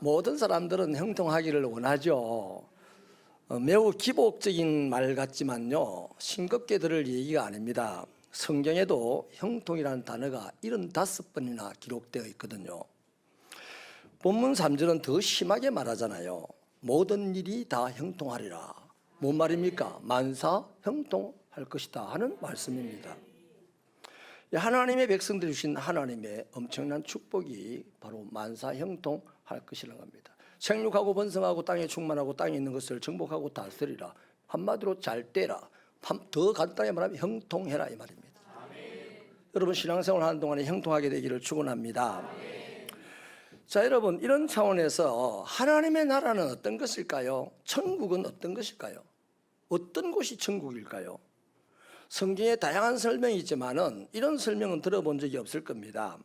모든 사람들은 형통하기를 원하죠. 매우 기복적인 말 같지만요, 싱겁게 들을 얘기가 아닙니다. 성경에도 형통이라는 단어가 75번이나 기록되어 있거든요. 본문 3절은 더 심하게 말하잖아요. 모든 일이 다 형통하리라. 뭔 말입니까? 만사 형통할 것이다 하는 말씀입니다. 하나님의 백성들이 주신 하나님의 엄청난 축복이 바로 만사 형통할 것이라는 겁니다. 생육하고 번성하고 땅에 충만하고 땅에 있는 것을 정복하고 다스리라. 한마디로 잘 되라. 더 간단하게 말하면 형통해라 이 말입니다. 여러분 신앙생활 하는 동안에 형통하게 되기를 축원합니다. 자, 여러분 이런 차원에서 하나님의 나라는 어떤 것일까요? 천국은 어떤 것일까요? 어떤 곳이 천국일까요? 성경에 다양한 설명이 있지만은 이런 설명은 들어본 적이 없을 겁니다.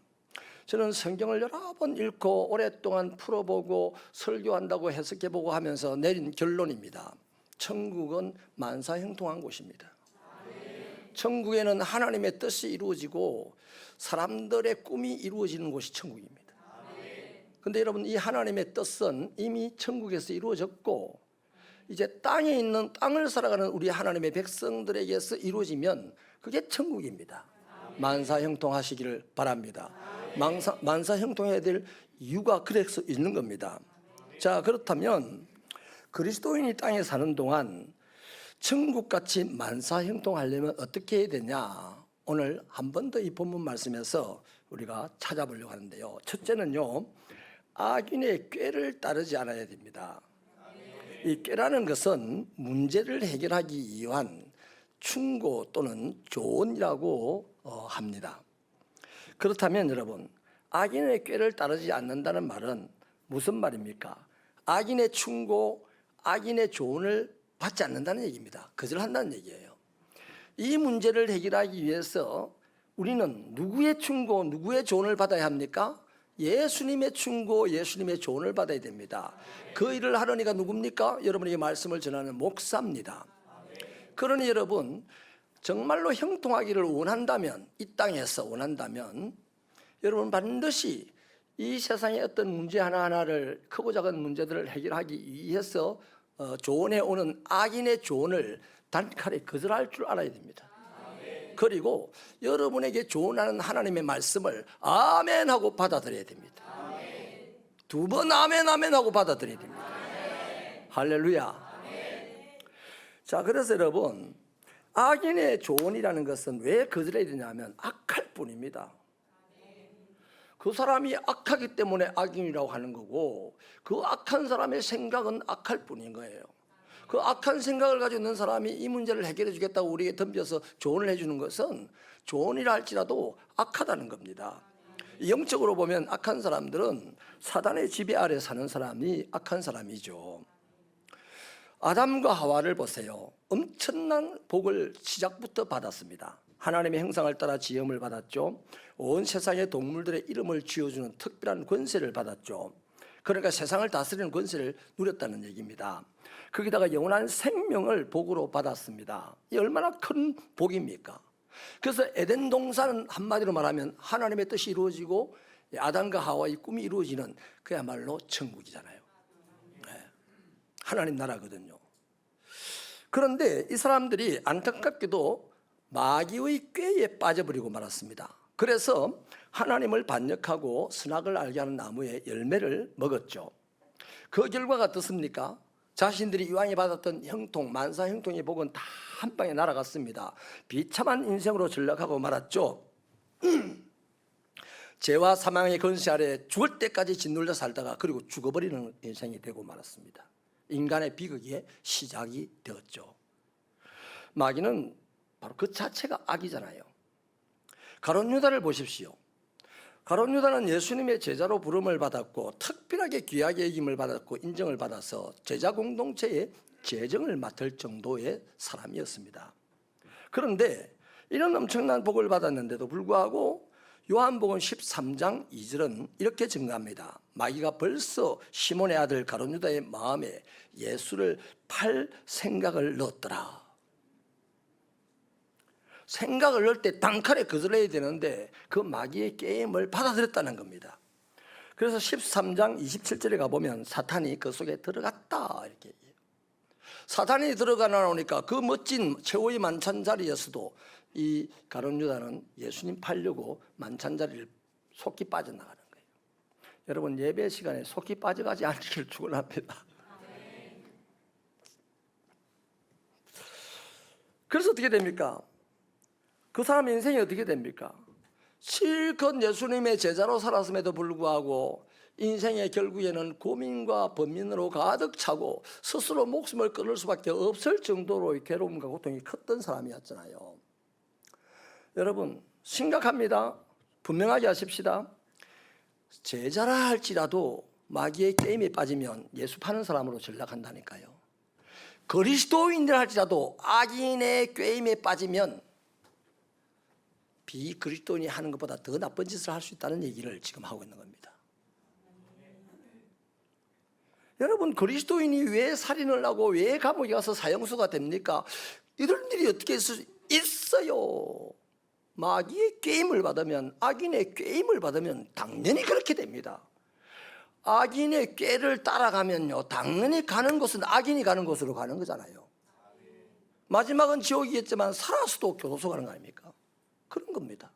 저는 성경을 여러 번 읽고 오랫동안 풀어보고 설교한다고 해석해보고 하면서 내린 결론입니다. 천국은 만사형통한 곳입니다. 천국에는 하나님의 뜻이 이루어지고 사람들의 꿈이 이루어지는 곳이 천국입니다. 그런데 여러분 이 하나님의 뜻은 이미 천국에서 이루어졌고 이제 땅에 있는 땅을 살아가는 우리 하나님의 백성들에게서 이루어지면 그게 천국입니다. 만사형통하시기를 바랍니다. 만사형통해야 될 이유가 그래서 있는 겁니다. 자, 그렇다면 그리스도인이 땅에 사는 동안 천국같이 만사형통하려면 어떻게 해야 되냐? 오늘 한 번 더 이 본문 말씀에서 우리가 찾아보려고 하는데요. 첫째는요, 악인의 꾀를 따르지 않아야 됩니다. 이 꾀라는 것은 문제를 해결하기 위한 충고 또는 조언이라고 합니다. 그렇다면 여러분, 악인의 꾀를 따르지 않는다는 말은 무슨 말입니까? 악인의 충고, 악인의 조언을 받지 않는다는 얘기입니다. 거절한다는 얘기예요. 이 문제를 해결하기 위해서 우리는 누구의 충고, 누구의 조언을 받아야 합니까? 예수님의 충고, 예수님의 조언을 받아야 됩니다. 그 일을 하는 이가 누굽니까? 여러분에게 말씀을 전하는 목사입니다. 그러니 여러분 정말로 형통하기를 원한다면, 이 땅에서 원한다면 여러분 반드시 이 세상의 어떤 문제 하나하나를, 크고 작은 문제들을 해결하기 위해서 조언해 오는 악인의 조언을 단칼에 거절할 줄 알아야 됩니다. 그리고 여러분에게 조언하는 하나님의 말씀을 아멘 하고 받아들여야 됩니다. 두 번 아멘 아멘 하고 받아들여야 됩니다. 할렐루야. 자, 그래서 여러분 악인의 조언이라는 것은 왜 거절해야 되냐면 악할 뿐입니다. 그 사람이 악하기 때문에 악인이라고 하는 거고, 그 악한 사람의 생각은 악할 뿐인 거예요. 그 악한 생각을 가지고 있는 사람이 이 문제를 해결해 주겠다고 우리에게 덤벼서 조언을 해주는 것은 조언이라 할지라도 악하다는 겁니다. 영적으로 보면 악한 사람들은 사단의 지배 아래 사는 사람이 악한 사람이죠. 아담과 하와를 보세요. 엄청난 복을 시작부터 받았습니다. 하나님의 형상을 따라 지음을 받았죠. 온 세상의 동물들의 이름을 지어주는 특별한 권세를 받았죠. 그러니까 세상을 다스리는 권세를 누렸다는 얘기입니다. 거기다가 영원한 생명을 복으로 받았습니다. 이 얼마나 큰 복입니까? 그래서 에덴 동산은 한마디로 말하면 하나님의 뜻이 이루어지고 아담과 하와의 꿈이 이루어지는 그야말로 천국이잖아요. 하나님 나라거든요. 그런데 이 사람들이 안타깝게도 마귀의 꾀에 빠져버리고 말았습니다. 그래서 하나님을 반역하고 선악을 알게 하는 나무의 열매를 먹었죠. 그 결과가 어떻습니까? 자신들이 이왕에 받았던 형통, 만사 형통의 복은 다 한 방에 날아갔습니다. 비참한 인생으로 전락하고 말았죠. 죄와 사망의 권세 아래 죽을 때까지 짓눌려 살다가 그리고 죽어버리는 인생이 되고 말았습니다. 인간의 비극의 시작이 되었죠. 마귀는 바로 그 자체가 악이잖아요. 가룟 유다를 보십시오. 가룟 유다는 예수님의 제자로 부름을 받았고 특별하게 귀하게 여김을 받았고 인정을 받아서 제자 공동체의 재정을 맡을 정도의 사람이었습니다. 그런데 이런 엄청난 복을 받았는데도 불구하고 요한복음 13장 2절은 이렇게 증가합니다. 마귀가 벌써 시몬의 아들 가룟 유다의 마음에 예수를 팔 생각을 넣었더라. 생각을 넣을 때 단칼에 거절해야 되는데 그 마귀의 게임을 받아들였다는 겁니다. 그래서 13장 27절에 가보면 사탄이 그 속에 들어갔다 이렇게 얘기해요. 사탄이 들어가 나오니까 그 멋진 최후의 만찬 자리에서도 이 가룟 유다는 예수님 팔려고 만찬 자리를 속히 빠져나가는 거예요. 여러분, 예배 시간에 속히 빠져가지 않기를 축원합니다. 그래서 어떻게 됩니까? 그 사람 인생이 어떻게 됩니까? 실컷 예수님의 제자로 살았음에도 불구하고 인생의 결국에는 고민과 번민으로 가득 차고 스스로 목숨을 끊을 수밖에 없을 정도로 괴로움과 고통이 컸던 사람이었잖아요. 여러분, 심각합니다. 분명하게 하십시다. 제자라 할지라도 마귀의 게임에 빠지면 예수 파는 사람으로 전락한다니까요. 그리스도인들 할지라도 악인의 게임에 빠지면 비그리스도인이 하는 것보다 더 나쁜 짓을 할 수 있다는 얘기를 지금 하고 있는 겁니다. 여러분, 그리스도인이 왜 살인을 하고 왜 감옥에 가서 사형수가 됩니까? 이런 일이 어떻게 있어요. 마귀의 게임을 받으면, 악인의 게임을 받으면 당연히 그렇게 됩니다. 악인의 꾀를 따라가면요, 당연히 가는 곳은 악인이 가는 곳으로 가는 거잖아요. 마지막은 지옥이겠지만 살아서도 교도소 가는 거 아닙니까? 그런 겁니다.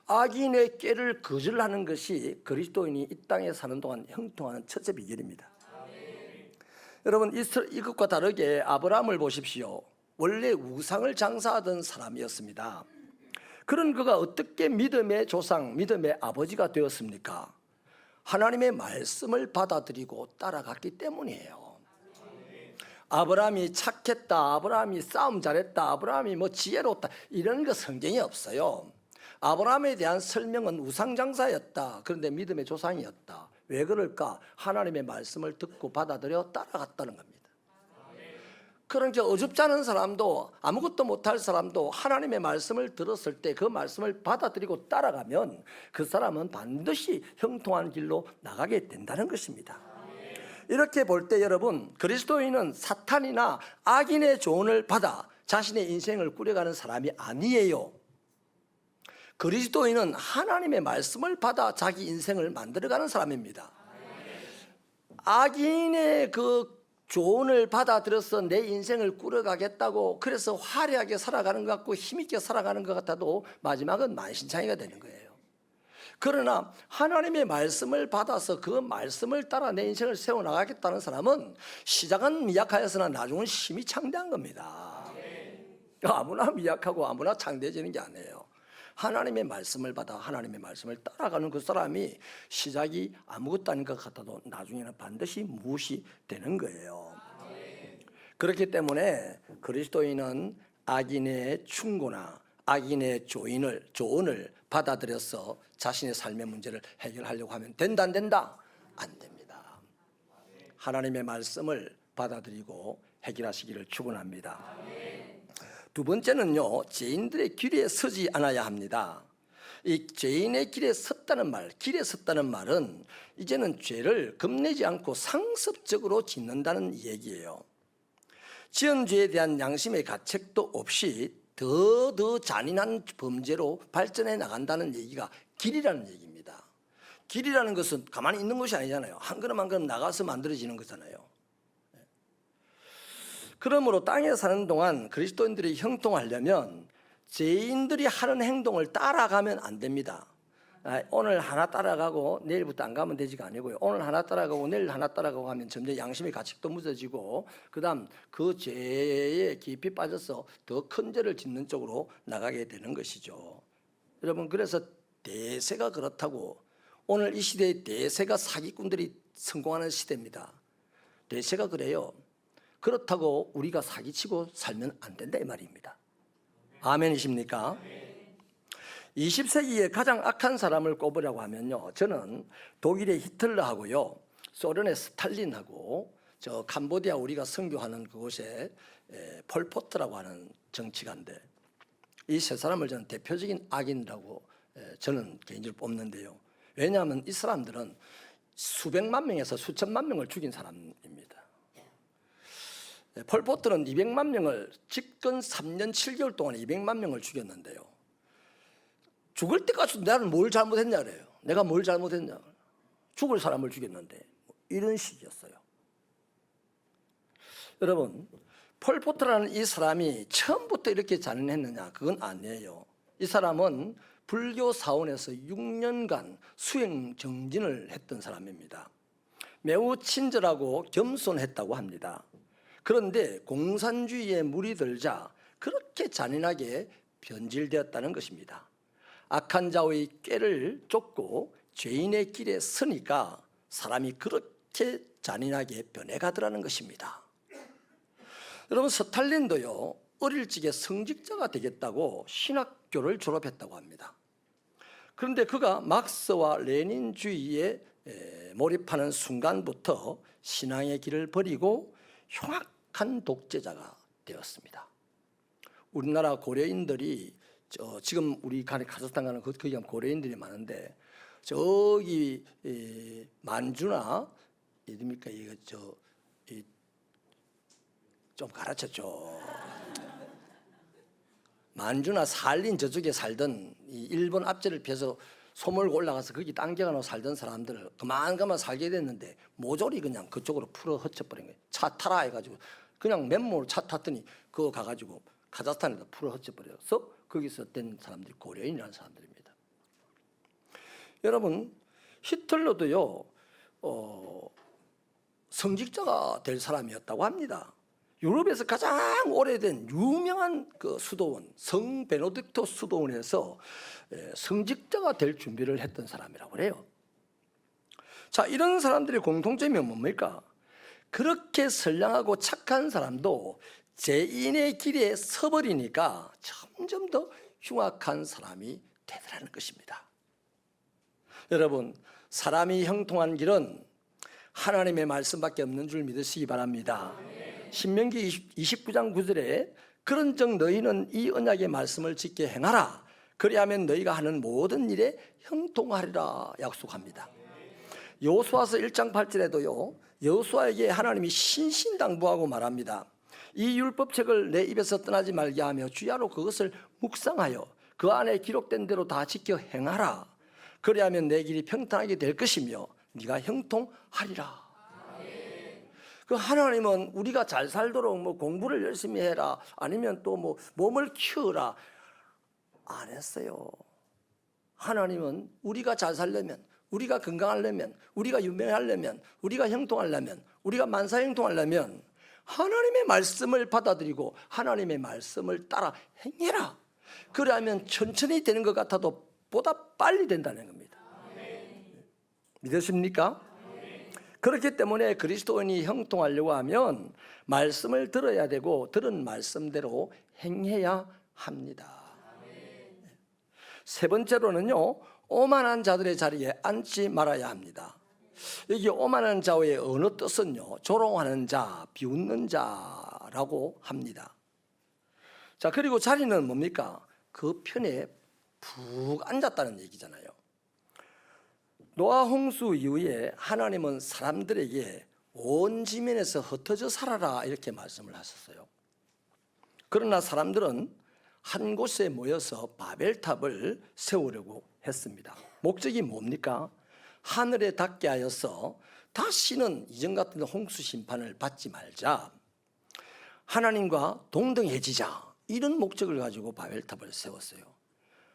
악인의 꾀를 거절하는 것이 그리스도인이 이 땅에 사는 동안 형통하는 첫째 비결입니다. 여러분, 이것과 다르게 아브라함을 보십시오. 원래 우상을 장사하던 사람이었습니다. 그런 그가 어떻게 믿음의 조상, 믿음의 아버지가 되었습니까? 하나님의 말씀을 받아들이고 따라갔기 때문이에요. 아브라함이 착했다, 아브라함이 싸움 잘했다, 아브라함이 지혜롭다, 이런 거 성경에 없어요. 아브라함에 대한 설명은 우상장사였다, 그런데 믿음의 조상이었다. 왜 그럴까? 하나님의 말씀을 듣고 받아들여 따라갔다는 겁니다. 그러니까 어줍지 않은 사람도, 아무것도 못할 사람도 하나님의 말씀을 들었을 때 그 말씀을 받아들이고 따라가면 그 사람은 반드시 형통한 길로 나가게 된다는 것입니다. 이렇게 볼 때 여러분, 그리스도인은 사탄이나 악인의 조언을 받아 자신의 인생을 꾸려가는 사람이 아니에요. 그리스도인은 하나님의 말씀을 받아 자기 인생을 만들어가는 사람입니다. 악인의 그 조언을 받아들여서 내 인생을 꾸려가겠다고 그래서 화려하게 살아가는 것 같고 힘있게 살아가는 것 같아도 마지막은 만신창이가 되는 거예요. 그러나 하나님의 말씀을 받아서 그 말씀을 따라 내 인생을 세워나가겠다는 사람은 시작은 미약하여서나 나중은 힘이 창대한 겁니다. 아무나 미약하고 아무나 창대해지는 게 아니에요. 하나님의 말씀을 받아 하나님의 말씀을 따라가는 그 사람이 시작이 아무것도 아닌 것 같아도 나중에는 반드시 무엇이 되는 거예요. 그렇기 때문에 그리스도인은 악인의 충고나 악인의 조언을 받아들여서 자신의 삶의 문제를 해결하려고 하면 된다, 안 된다? 안 됩니다. 하나님의 말씀을 받아들이고 해결하시기를 축원합니다. 두 번째는요, 죄인들의 길에 서지 않아야 합니다. 이 죄인의 길에 섰다는 말은 이제는 죄를 겁내지 않고 상습적으로 짓는다는 얘기예요. 지은 죄에 대한 양심의 가책도 없이 더 잔인한 범죄로 발전해 나간다는 얘기가 길이라는 얘기입니다. 길이라는 것은 가만히 있는 것이 아니잖아요. 한 걸음 한 걸음 나가서 만들어지는 거잖아요. 그러므로 땅에 사는 동안 그리스도인들이 형통하려면 죄인들이 하는 행동을 따라가면 안 됩니다. 오늘 하나 따라가고 내일부터 안 가면 되지가 아니고요. 오늘 하나 따라가고 내일 하나 따라가고 하면 점점 양심의 가책도 무뎌지고 그다음 그 죄에 깊이 빠져서 더 큰 죄를 짓는 쪽으로 나가게 되는 것이죠. 여러분, 그래서 대세가 그렇다고, 오늘 이 시대의 대세가 사기꾼들이 성공하는 시대입니다. 대세가 그래요. 그렇다고 우리가 사기치고 살면 안 된다 이 말입니다. 아멘이십니까? 20세기에 가장 악한 사람을 꼽으라고 하면요, 저는 독일의 히틀러하고요, 소련의 스탈린하고 저 캄보디아 우리가 선교하는 그곳에 폴포트라고 하는 정치가인데, 이 세 사람을 저는 대표적인 악인이라고 저는 개인적으로 뽑는데요. 왜냐하면 이 사람들은 수백만 명에서 수천만 명을 죽인 사람입니다. 폴포트는 200만 명을 집권 3년 7개월 동안 200만 명을 죽였는데요. 죽을 때까지 나는 뭘 잘못했냐 그래요. 내가 뭘 잘못했냐. 죽을 사람을 죽였는데 이런 식이었어요. 여러분, 폴포트라는 이 사람이 처음부터 이렇게 잔인했느냐? 그건 아니에요. 이 사람은 불교 사원에서 6년간 수행 정진을 했던 사람입니다. 매우 친절하고 겸손했다고 합니다. 그런데 공산주의에 물이 들자 그렇게 잔인하게 변질되었다는 것입니다. 악한 자의 꾀를 쫓고 죄인의 길에 서니까 사람이 그렇게 잔인하게 변해가더라는 것입니다. 여러분, 스탈린도요, 어릴 적에 성직자가 되겠다고 신학교를 졸업했다고 합니다. 그런데 그가 막스와 레닌주의에 몰입하는 순간부터 신앙의 길을 버리고 흉악한 독재자가 되었습니다. 우리나라 고려인들이 지금 우리 카자흐스탄 가는 거기 가면 고려인들이 많은데 저기 만주나 이뭡니까 이거 좀 가르쳤죠. 만주나 살린 저쪽에 살던 이 일본 압제를 피해서 소몰고 올라가서 거기 당겨가놓고 살던 사람들을 그만 살게 됐는데 모조리 그냥 그쪽으로 풀어 헤쳐버린 거예요. 차 타라 해가지고 그냥 맨몸으로 차 탔더니 그거 가가지고 카자흐스탄에다 풀어 헤쳐버려서 거기서 된 사람들이 고려인이라는 사람들입니다. 여러분, 히틀러도요 성직자가 될 사람이었다고 합니다. 유럽에서 가장 오래된 유명한 그 수도원 성 베네딕토 수도원에서 성직자가 될 준비를 했던 사람이라고 그래요. 자, 이런 사람들의 공통점이 뭡니까? 그렇게 선량하고 착한 사람도 죄인의 길에 서버리니까 점점 더 흉악한 사람이 되더라는 것입니다. 여러분, 사람이 형통한 길은 하나님의 말씀밖에 없는 줄 믿으시기 바랍니다. 신명기 29장 9절에 그런즉 너희는 이 언약의 말씀을 지켜 행하라. 그리하면 너희가 하는 모든 일에 형통하리라 약속합니다. 여호수아서 1장 8절에도요, 여호수아에게 하나님이 신신당부하고 말합니다. 이 율법책을 내 입에서 떠나지 말게 하며 주야로 그것을 묵상하여 그 안에 기록된 대로 다 지켜 행하라. 그리하면 내 길이 평탄하게 될 것이며 네가 형통하리라. 그 하나님은 우리가 잘 살도록 뭐 공부를 열심히 해라 아니면 또 뭐 몸을 키우라 안 했어요. 하나님은 우리가 잘 살려면, 우리가 건강하려면, 우리가 유명하려면, 우리가 형통하려면, 우리가 만사형통하려면 하나님의 말씀을 받아들이고 하나님의 말씀을 따라 행해라. 그러면 천천히 되는 것 같아도 보다 빨리 된다는 겁니다. 믿으십니까? 그렇기 때문에 그리스도인이 형통하려고 하면 말씀을 들어야 되고 들은 말씀대로 행해야 합니다. 세 번째로는요, 오만한 자들의 자리에 앉지 말아야 합니다. 여기 오만한 자의 언어 뜻은요, 조롱하는 자, 비웃는 자라고 합니다. 자, 그리고 자리는 뭡니까? 그 편에 푹 앉았다는 얘기잖아요. 노아 홍수 이후에 하나님은 사람들에게 온 지면에서 흩어져 살아라 이렇게 말씀을 하셨어요. 그러나 사람들은 한 곳에 모여서 바벨탑을 세우려고 했습니다. 목적이 뭡니까? 하늘에 닿게 하여서 다시는 이전 같은 홍수 심판을 받지 말자, 하나님과 동등해지자, 이런 목적을 가지고 바벨탑을 세웠어요.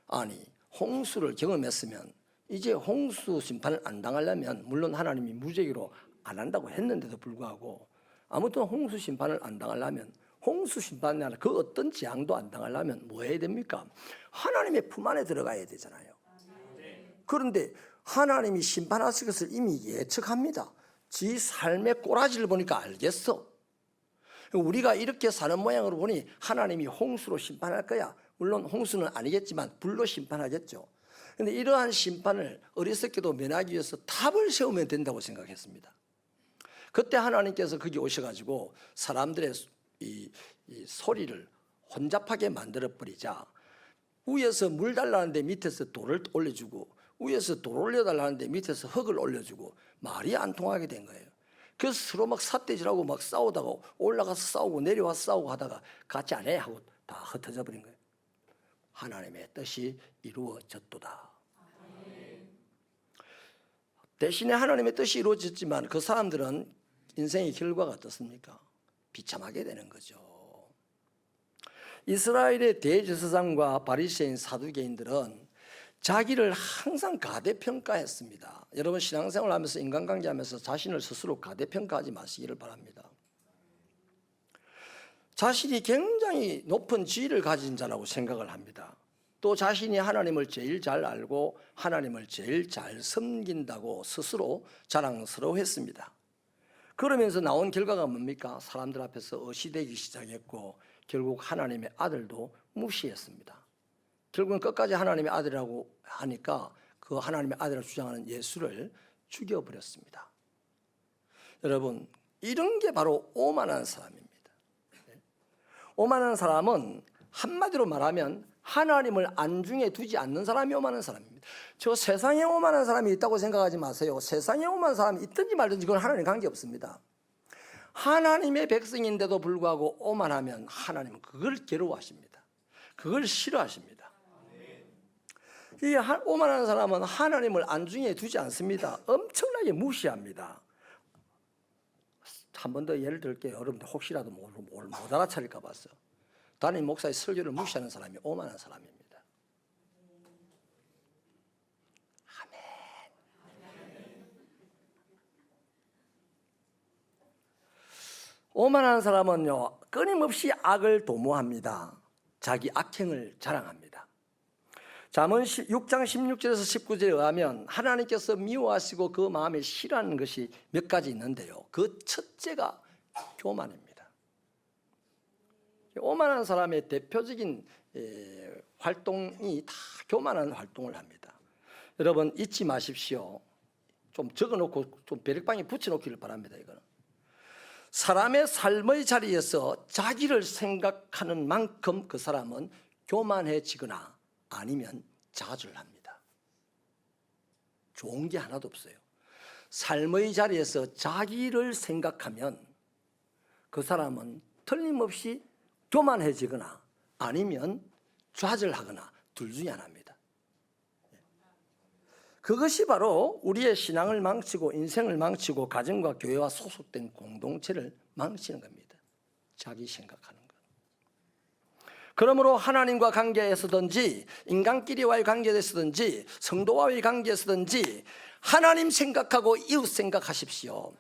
아니, 홍수를 경험했으면 이제 홍수 심판을 안 당하려면, 물론 하나님이 무죄기로 안 한다고 했는데도 불구하고 아무튼 홍수 심판을 안 당하려면, 홍수 심판이 아니라 그 어떤 재앙도 안 당하려면 뭐 해야 됩니까? 하나님의 품 안에 들어가야 되잖아요. 그런데 하나님이 심판하실 것을 이미 예측합니다. 지 삶의 꼬라지를 보니까 알겠어. 우리가 이렇게 사는 모양으로 보니 하나님이 홍수로 심판할 거야. 물론 홍수는 아니겠지만 불로 심판하겠죠. 그런데 이러한 심판을 어리석게도 면하기 위해서 탑을 세우면 된다고 생각했습니다. 그때 하나님께서 거기 오셔가지고 사람들의 이 소리를 혼잡하게 만들어버리자, 위에서 물 달라는데 밑에서 돌을 올려주고, 위에서 돌 올려달라는데 밑에서 흙을 올려주고, 말이 안 통하게 된 거예요. 그래서 서로 막 삿대질하고 막 싸우다가 올라가서 싸우고 내려와서 싸우고 하다가 같이 안 해 하고 다 흩어져 버린 거예요. 하나님의 뜻이 이루어졌도다. 대신에 하나님의 뜻이 이루어졌지만 그 사람들은 인생의 결과가 어떻습니까? 비참하게 되는 거죠. 이스라엘의 대제사장과 바리새인 사두개인들은 자기를 항상 가대평가했습니다. 여러분 신앙생활 하면서 인간관계 하면서 자신을 스스로 가대평가하지 마시기를 바랍니다. 자신이 굉장히 높은 지위를 가진 자라고 생각을 합니다. 또 자신이 하나님을 제일 잘 알고 하나님을 제일 잘 섬긴다고 스스로 자랑스러워했습니다. 그러면서 나온 결과가 뭡니까? 사람들 앞에서 어시되기 시작했고 결국 하나님의 아들도 무시했습니다. 결국은 끝까지 하나님의 아들이라고 하니까 그 하나님의 아들이라고 주장하는 예수를 죽여버렸습니다. 여러분 이런 게 바로 오만한 사람입니다. 오만한 사람은 한마디로 말하면 하나님을 안중에 두지 않는 사람이 오만한 사람입니다. 저 세상에 오만한 사람이 있다고 생각하지 마세요. 세상에 오만한 사람이 있든지 말든지 그건 하나님 관계없습니다. 하나님의 백성인데도 불구하고 오만하면 하나님은 그걸 괴로워하십니다. 그걸 싫어하십니다. 이 오만한 사람은 하나님을 안중에 두지 않습니다. 엄청나게 무시합니다. 한 번 더 예를 들게요. 여러분들 혹시라도 못 알아차릴까 봐서. 담임 목사의 설교를 무시하는 사람이 오만한 사람입니다. 아멘. 오만한 사람은요 끊임없이 악을 도모합니다. 자기 악행을 자랑합니다. 잠언 6장 16절에서 19절에 의하면 하나님께서 미워하시고 그 마음에 싫어하는 것이 몇 가지 있는데요. 그 첫째가 교만입니다. 오만한 사람의 대표적인 활동이 다 교만한 활동을 합니다. 여러분 잊지 마십시오. 좀 적어놓고 좀 벼락방에 붙여놓기를 바랍니다. 이거는 사람의 삶의 자리에서 자기를 생각하는 만큼 그 사람은 교만해지거나 아니면 좌절합니다. 좋은 게 하나도 없어요. 삶의 자리에서 자기를 생각하면 그 사람은 틀림없이 교만해지거나 아니면 좌절하거나 둘 중에 하나입니다. 그것이 바로 우리의 신앙을 망치고 인생을 망치고 가정과 교회와 소속된 공동체를 망치는 겁니다. 자기 생각하는 것. 그러므로 하나님과 관계에서든지 인간끼리와의 관계에서든지 성도와의 관계에서든지 하나님 생각하고 이웃 생각하십시오.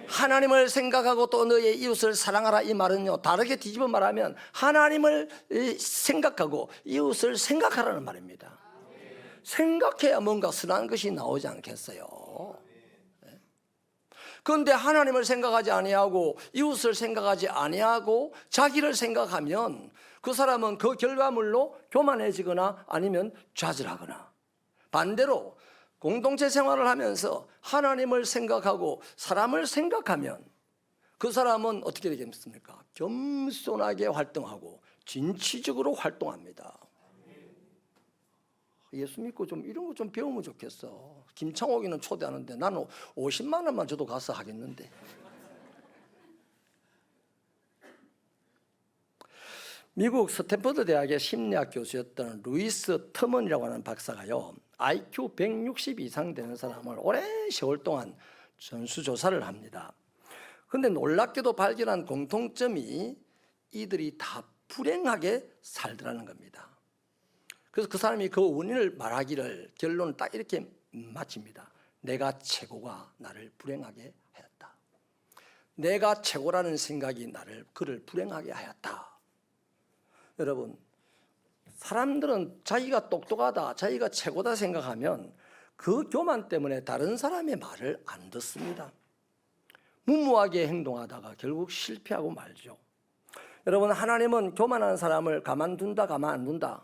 하나님을 생각하고 또 너의 이웃을 사랑하라 이 말은요 다르게 뒤집어 말하면 하나님을 생각하고 이웃을 생각하라는 말입니다. 생각해야 뭔가 선한 것이 나오지 않겠어요. 그런데 하나님을 생각하지 아니하고 이웃을 생각하지 아니하고 자기를 생각하면 그 사람은 그 결과물로 교만해지거나 아니면 좌절하거나 반대로 공동체 생활을 하면서 하나님을 생각하고 사람을 생각하면 그 사람은 어떻게 되겠습니까? 겸손하게 활동하고 진취적으로 활동합니다. 예수 믿고 좀 이런 거 좀 배우면 좋겠어. 김창옥이는 초대하는데 나는 50만 원만 줘도 가서 하겠는데. 미국 스탠퍼드 대학의 심리학 교수였던 루이스 터먼이라고 하는 박사가요 IQ 160 이상 되는 사람을 오랜 세월 동안 전수조사를 합니다. 그런데 놀랍게도 발견한 공통점이 이들이 다 불행하게 살더라는 겁니다. 그래서 그 사람이 그 원인을 말하기를 결론을 딱 이렇게 마칩니다. 내가 최고가 나를 불행하게 하였다. 내가 최고라는 생각이 그를 불행하게 하였다. 여러분 사람들은 자기가 똑똑하다 자기가 최고다 생각하면 그 교만 때문에 다른 사람의 말을 안 듣습니다. 무모하게 행동하다가 결국 실패하고 말죠. 여러분 하나님은 교만한 사람을 가만둔다 가만 안 둔다?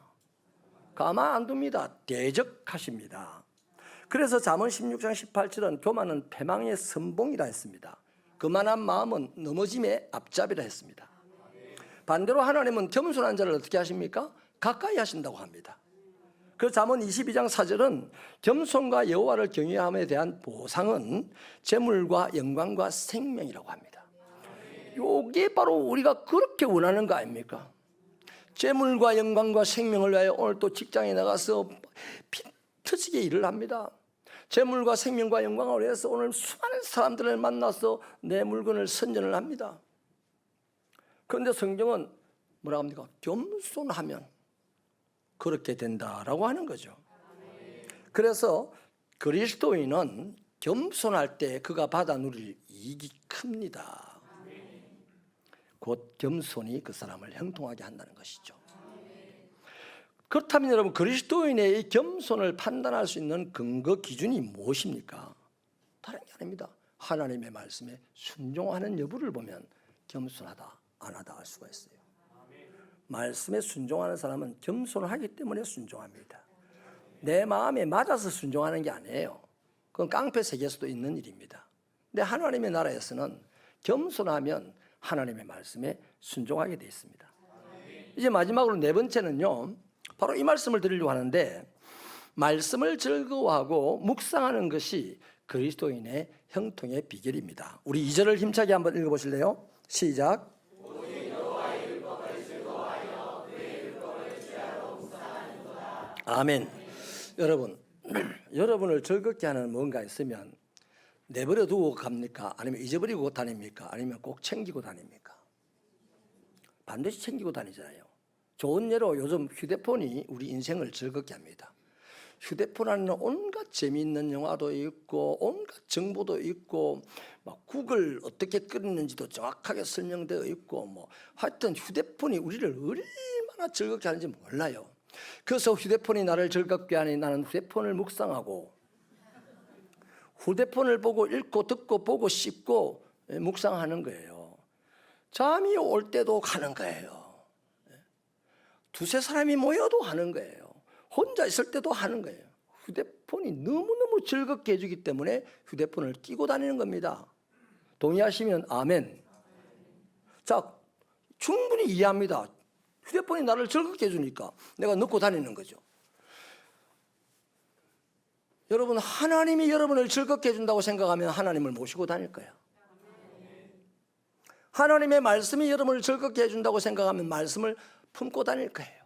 가만 안 둡니다. 대적하십니다. 그래서 잠언 16장 18절은 교만은 패망의 선봉이라 했습니다. 그만한 마음은 넘어짐의 앞잡이라 했습니다. 반대로 하나님은 겸손한 자를 어떻게 하십니까? 가까이 하신다고 합니다. 그 잠언 22장 4절은 겸손과 여호와를 경외함에 대한 보상은 재물과 영광과 생명이라고 합니다. 이게 바로 우리가 그렇게 원하는 거 아닙니까? 재물과 영광과 생명을 위하여 오늘 또 직장에 나가서 피 터지게 일을 합니다. 재물과 생명과 영광을 위해서 오늘 수많은 사람들을 만나서 내 물건을 선전을 합니다. 그런데 성경은 뭐라고 합니까? 겸손하면 그렇게 된다라고 하는 거죠. 그래서 그리스도인은 겸손할 때 그가 받아 누릴 이익이 큽니다. 곧 겸손이 그 사람을 형통하게 한다는 것이죠. 그렇다면 여러분, 그리스도인의 이 겸손을 판단할 수 있는 근거 기준이 무엇입니까? 다른 게 아닙니다. 하나님의 말씀에 순종하는 여부를 보면 겸손하다 안 하다 알 수가 있어요. 말씀에 순종하는 사람은 겸손하기 때문에 순종합니다. 내 마음에 맞아서 순종하는 게 아니에요. 그건 깡패 세계에서도 있는 일입니다. 근데 하나님의 나라에서는 겸손하면 하나님의 말씀에 순종하게 되어 있습니다. 이제 마지막으로 네 번째는요, 바로 이 말씀을 드리려고 하는데, 말씀을 즐거워하고 묵상하는 것이 그리스도인의 형통의 비결입니다. 우리 2절을 힘차게 한번 읽어보실래요? 시작. 아멘. 여러분, 여러분을 즐겁게 하는 뭔가 있으면 내버려 두고 갑니까? 아니면 잊어버리고 다닙니까? 아니면 꼭 챙기고 다닙니까? 반드시 챙기고 다니잖아요. 좋은 예로 요즘 휴대폰이 우리 인생을 즐겁게 합니다. 휴대폰 안에는 온갖 재미있는 영화도 있고 온갖 정보도 있고 막 국을 어떻게 끓이는지도 정확하게 설명되어 있고 뭐 하여튼 휴대폰이 우리를 얼마나 즐겁게 하는지 몰라요. 그래서 휴대폰이 나를 즐겁게 하니 나는 휴대폰을 묵상하고 휴대폰을 보고 읽고 듣고 보고 씹고 묵상하는 거예요. 잠이 올 때도 가는 거예요. 두세 사람이 모여도 하는 거예요. 혼자 있을 때도 하는 거예요. 휴대폰이 너무너무 즐겁게 해주기 때문에 휴대폰을 끼고 다니는 겁니다. 동의하시면 아멘. 자, 충분히 이해합니다. 휴대폰이 나를 즐겁게 해주니까 내가 넣고 다니는 거죠. 여러분, 하나님이 여러분을 즐겁게 해준다고 생각하면 하나님을 모시고 다닐 거예요. 하나님의 말씀이 여러분을 즐겁게 해준다고 생각하면 말씀을 품고 다닐 거예요.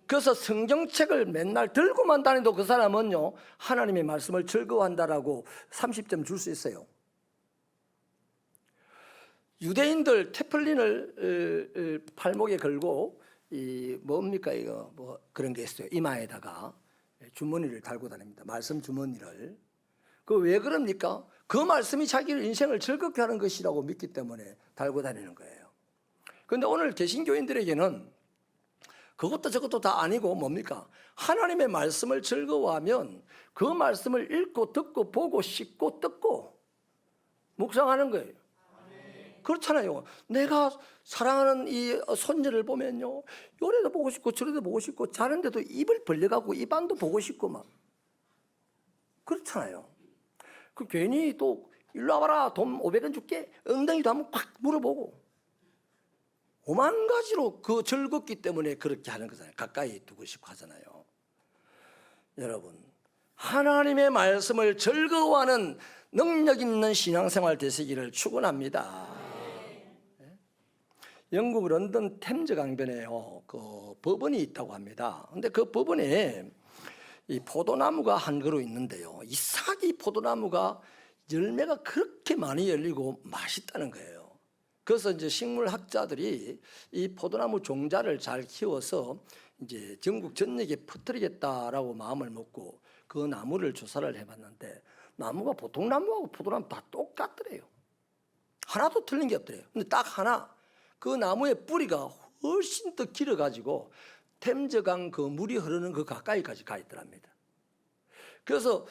그래서 성경책을 맨날 들고만 다니도 그 사람은요, 하나님의 말씀을 즐거워한다라고 30점 줄 수 있어요. 유대인들 테플린을 팔목에 걸고 이 뭡니까 이거 뭐 그런 게 있어요. 이마에다가 주머니를 달고 다닙니다. 말씀 주머니를. 그 왜 그럽니까? 그 말씀이 자기를 인생을 즐겁게 하는 것이라고 믿기 때문에 달고 다니는 거예요. 그런데 오늘 개신교인들에게는 그것도 저것도 다 아니고 뭡니까? 하나님의 말씀을 즐거워하면 그 말씀을 읽고 듣고 보고 씹고 뜯고 묵상하는 거예요. 그렇잖아요. 내가 사랑하는 이 손녀를 보면요, 요래도 보고 싶고 저래도 보고 싶고 자는데도 입을 벌려갖고 입안도 보고 싶고 막 그렇잖아요. 그 괜히 또 일로 와봐라 돈 500원 줄게 엉덩이도 한번 팍 물어보고 오만 가지로 그 즐겁기 때문에 그렇게 하는 거잖아요. 가까이 두고 싶고 하잖아요. 여러분, 하나님의 말씀을 즐거워하는 능력 있는 신앙생활 되시기를 축원합니다. 영국 런던 템즈 강변에요, 그 법원이 있다고 합니다. 근데 그 법원에 이 포도나무가 한 그루 있는데요, 이삭이 포도나무가 열매가 그렇게 많이 열리고 맛있다는 거예요. 그래서 이제 식물학자들이 이 포도나무 종자를 잘 키워서 이제 전국 전역에 퍼뜨리겠다라고 마음을 먹고 그 나무를 조사를 해봤는데 나무가 보통 나무하고 포도나무 다 똑같더래요. 하나도 틀린 게 없더래요. 근데 딱 하나, 그 나무의 뿌리가 훨씬 더 길어가지고 템즈강 그 물이 흐르는 그 가까이까지 가 있더랍니다. 그래서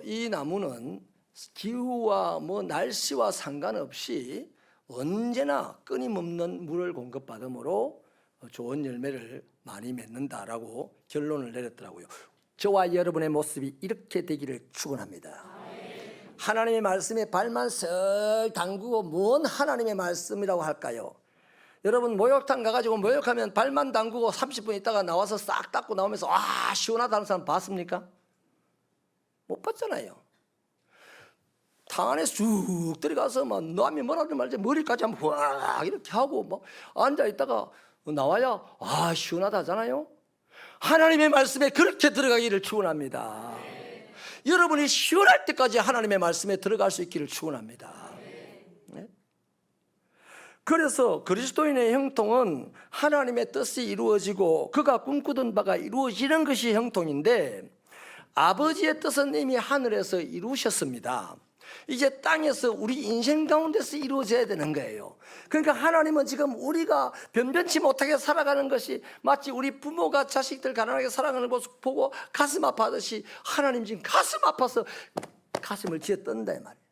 이 나무는 기후와 뭐 날씨와 상관없이 언제나 끊임없는 물을 공급받으므로 좋은 열매를 많이 맺는다라고 결론을 내렸더라고요. 저와 여러분의 모습이 이렇게 되기를 축원합니다. 하나님의 말씀에 발만 썩 담그고 뭔 하나님의 말씀이라고 할까요? 여러분, 목욕탕 가가지고 목욕하면 발만 담그고 30분 있다가 나와서 싹 닦고 나오면서 아 시원하다는 사람 봤습니까? 못 봤잖아요. 탕 안에 쑥 들어가서 막 남이 뭐라든 말지 머리까지 한번 확 이렇게 하고 막 앉아 있다가 나와야 아 시원하다 하잖아요. 하나님의 말씀에 그렇게 들어가기를 축원합니다. 여러분이 시원할 때까지 하나님의 말씀에 들어갈 수 있기를 축원합니다. 네? 그래서 그리스도인의 형통은 하나님의 뜻이 이루어지고 그가 꿈꾸던 바가 이루어지는 것이 형통인데, 아버지의 뜻은 이미 하늘에서 이루셨습니다. 이제 땅에서 우리 인생 가운데서 이루어져야 되는 거예요. 그러니까 하나님은 지금 우리가 변변치 못하게 살아가는 것이 마치 우리 부모가 자식들 가난하게 살아가는 것을 보고 가슴 아파하듯이, 하나님 지금 가슴 아파서 가슴을 지어 떤다 이 말이에요.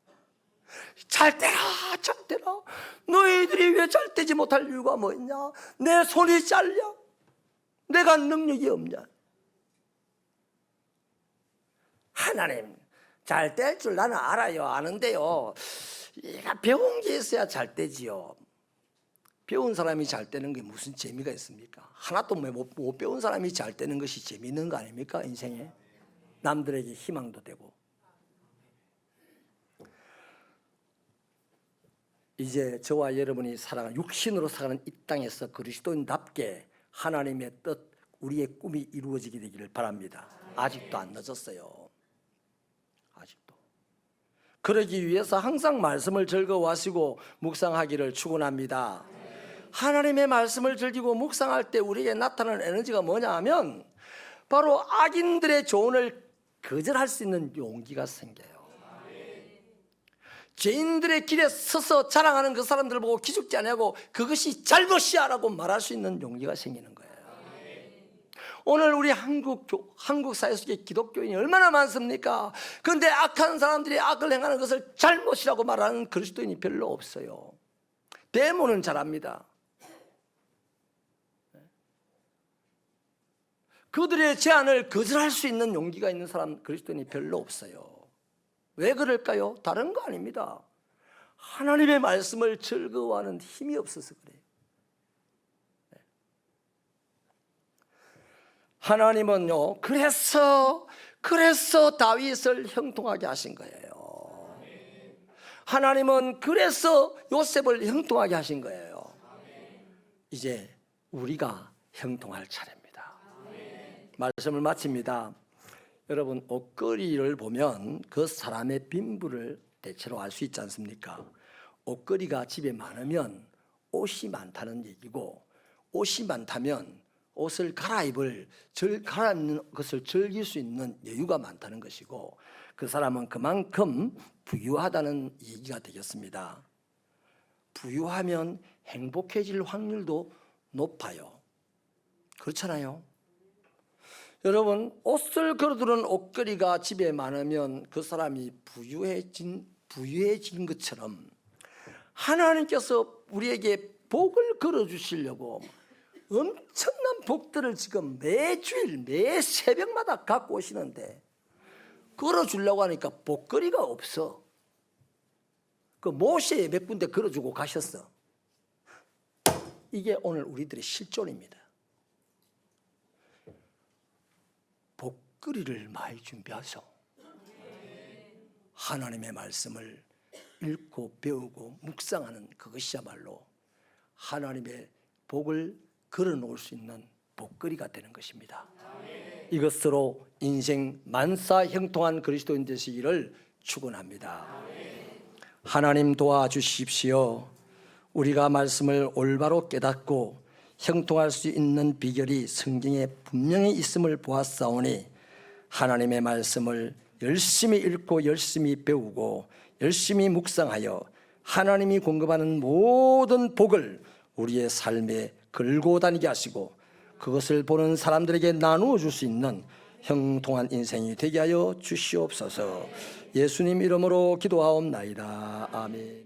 잘 때라 잘 때라. 너희들이 왜 잘 때지 못할 이유가 뭐냐? 내 손이 잘려? 내가 능력이 없냐? 하나님 잘 뗄 줄 나는 알아요. 아는데요, 얘가 배운 게 있어야 잘 떼지요. 배운 사람이 잘 떼는 게 무슨 재미가 있습니까? 하나도 못 배운 사람이 잘 떼는 것이 재미있는 거 아닙니까? 인생에 남들에게 희망도 되고. 이제 저와 여러분이 살아가는, 육신으로 살아가는 이 땅에서 그리스도인답게 하나님의 뜻, 우리의 꿈이 이루어지게 되기를 바랍니다. 아직도 안 늦었어요. 아직도. 그러기 위해서 항상 말씀을 즐거워하시고 묵상하기를 축원합니다. 하나님의 말씀을 즐기고 묵상할 때 우리에게 나타나는 에너지가 뭐냐 하면, 바로 악인들의 조언을 거절할 수 있는 용기가 생겨요. 죄인들의 길에 서서 자랑하는 그 사람들을 보고 기죽지 아니하고 그것이 잘못이야 라고 말할 수 있는 용기가 생기는 거예요. 오늘 우리 한국 사회 속에 기독교인이 얼마나 많습니까? 그런데 악한 사람들이 악을 행하는 것을 잘못이라고 말하는 그리스도인이 별로 없어요. 데모는 잘합니다. 그들의 제안을 거절할 수 있는 용기가 있는 사람, 그리스도인이 별로 없어요. 왜 그럴까요? 다른 거 아닙니다. 하나님의 말씀을 즐거워하는 힘이 없어서 그래요. 하나님은요, 그래서 다윗을 형통하게 하신 거예요. 하나님은 그래서 요셉을 형통하게 하신 거예요. 이제 우리가 형통할 차례입니다. 말씀을 마칩니다. 여러분, 옷걸이를 보면 그 사람의 빈부를 대체로 알 수 있지 않습니까? 옷걸이가 집에 많으면 옷이 많다는 얘기고, 옷이 많다면 옷을 갈아입는 것을 즐길 수 있는 여유가 많다는 것이고, 그 사람은 그만큼 부유하다는 얘기가 되겠습니다. 부유하면 행복해질 확률도 높아요. 그렇잖아요. 여러분, 옷을 걸어두는 옷걸이가 집에 많으면 그 사람이 부유해진 것처럼, 하나님께서 우리에게 복을 걸어주시려고 엄청난 복들을 지금 매주일 매 새벽마다 갖고 오시는데, 걸어주려고 하니까 복거리가 없어. 그 모세에 몇 군데 걸어주고 가셨어. 이게 오늘 우리들의 실존입니다. 복거리를 많이 준비하셔. 하나님의 말씀을 읽고 배우고 묵상하는 그것이야말로 하나님의 복을 걸어놓을 수 있는 복거리가 되는 것입니다. 이것으로 인생 만사 형통한 그리스도인 되시기를 축원합니다. 하나님 도와주십시오. 우리가 말씀을 올바로 깨닫고 형통할 수 있는 비결이 성경에 분명히 있음을 보았사오니, 하나님의 말씀을 열심히 읽고 열심히 배우고 열심히 묵상하여 하나님이 공급하는 모든 복을 우리의 삶에 걸고 다니게 하시고, 그것을 보는 사람들에게 나누어 줄 수 있는 형통한 인생이 되게 하여 주시옵소서. 예수님 이름으로 기도하옵나이다. 아멘.